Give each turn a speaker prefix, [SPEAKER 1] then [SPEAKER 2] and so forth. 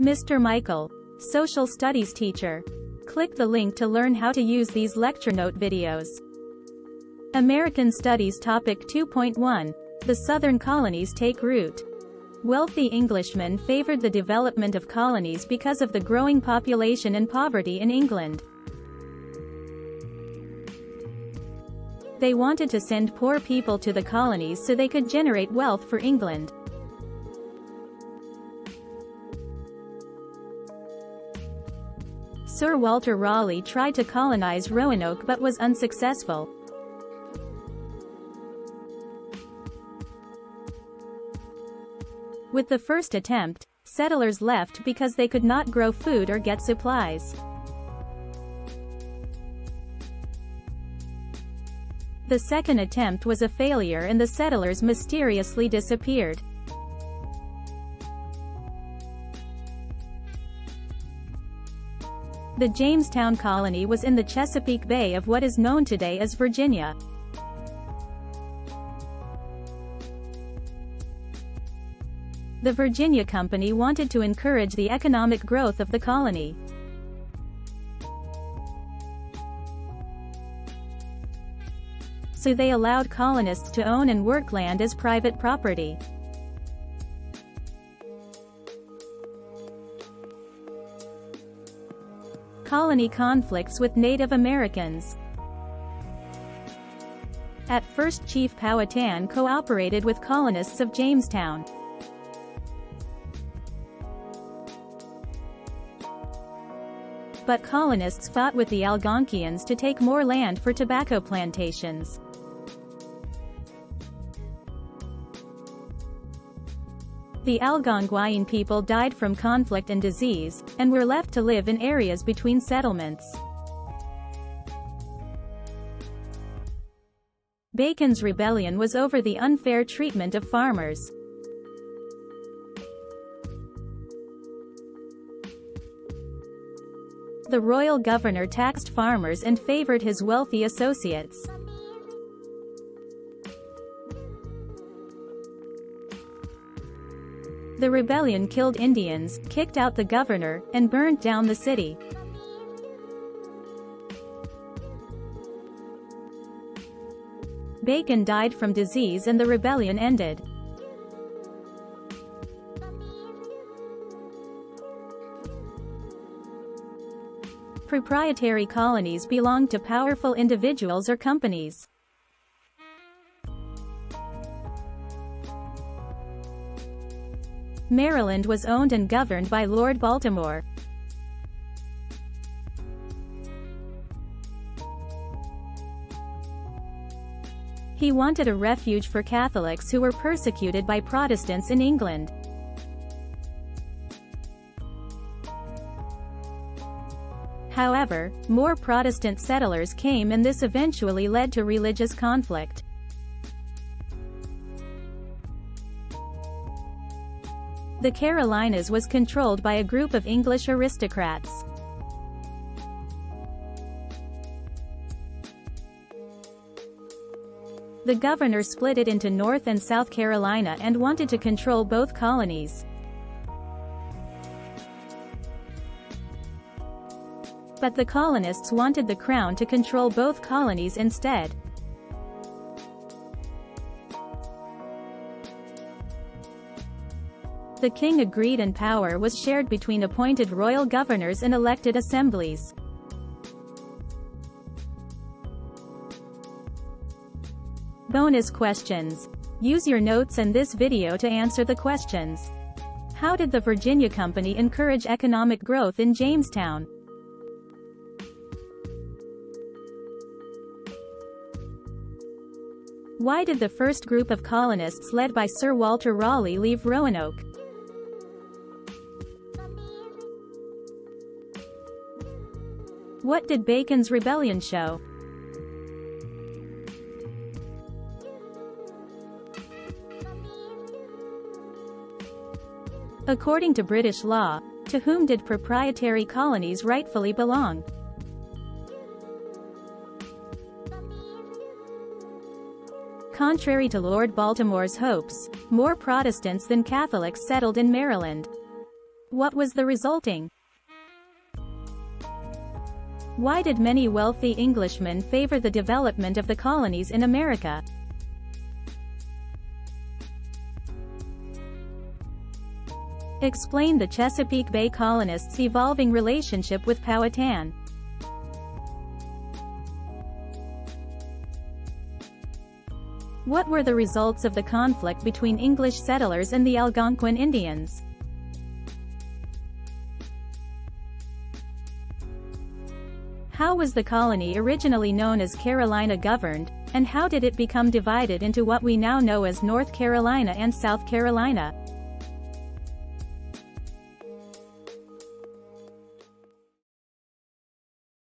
[SPEAKER 1] Mr. Michael, social studies teacher. Click the link to learn how to use these lecture note videos. American Studies Topic 2.1. The Southern Colonies Take Root. Wealthy Englishmen favored the development of colonies because of the growing population and poverty in England. They wanted to send poor people to the colonies so they could generate wealth for England. Sir Walter Raleigh tried to colonize Roanoke but was unsuccessful. With the first attempt, settlers left because they could not grow food or get supplies. The second attempt was a failure and the settlers mysteriously disappeared. The Jamestown colony was in the Chesapeake Bay of what is known today as Virginia. The Virginia Company wanted to encourage the economic growth of the colony. So they allowed colonists to own and work land as private property. Colony conflicts with Native Americans. At first Chief Powhatan cooperated with colonists of Jamestown. But colonists fought with the Algonquians to take more land for tobacco plantations. The Algonquin people died from conflict and disease, and were left to live in areas between settlements. Bacon's rebellion was over the unfair treatment of farmers. The royal governor taxed farmers and favored his wealthy associates. The rebellion killed Indians, kicked out the governor, and burned down the city. Bacon died from disease and the rebellion ended. Proprietary colonies belonged to powerful individuals or companies. Maryland was owned and governed by Lord Baltimore. He wanted a refuge for Catholics who were persecuted by Protestants in England. However, more Protestant settlers came and this eventually led to religious conflict. The Carolinas was controlled by a group of English aristocrats. The governor split it into North and South Carolina and wanted to control both colonies. But the colonists wanted the crown to control both colonies instead. The king agreed and power was shared between appointed royal governors and elected assemblies. Bonus questions. Use your notes and this video to answer the questions. How did the Virginia Company encourage economic growth in Jamestown? Why did the first group of colonists led by Sir Walter Raleigh leave Roanoke? What did Bacon's rebellion show? According to British law, to whom did proprietary colonies rightfully belong? Contrary to Lord Baltimore's hopes, more Protestants than Catholics settled in Maryland. What was the resulting? Why did many wealthy Englishmen favor the development of the colonies in America? Explain the Chesapeake Bay colonists' evolving relationship with Powhatan. What were the results of the conflict between English settlers and the Algonquin Indians? How was the colony originally known as Carolina governed, and how did it become divided into what we now know as North Carolina and South Carolina?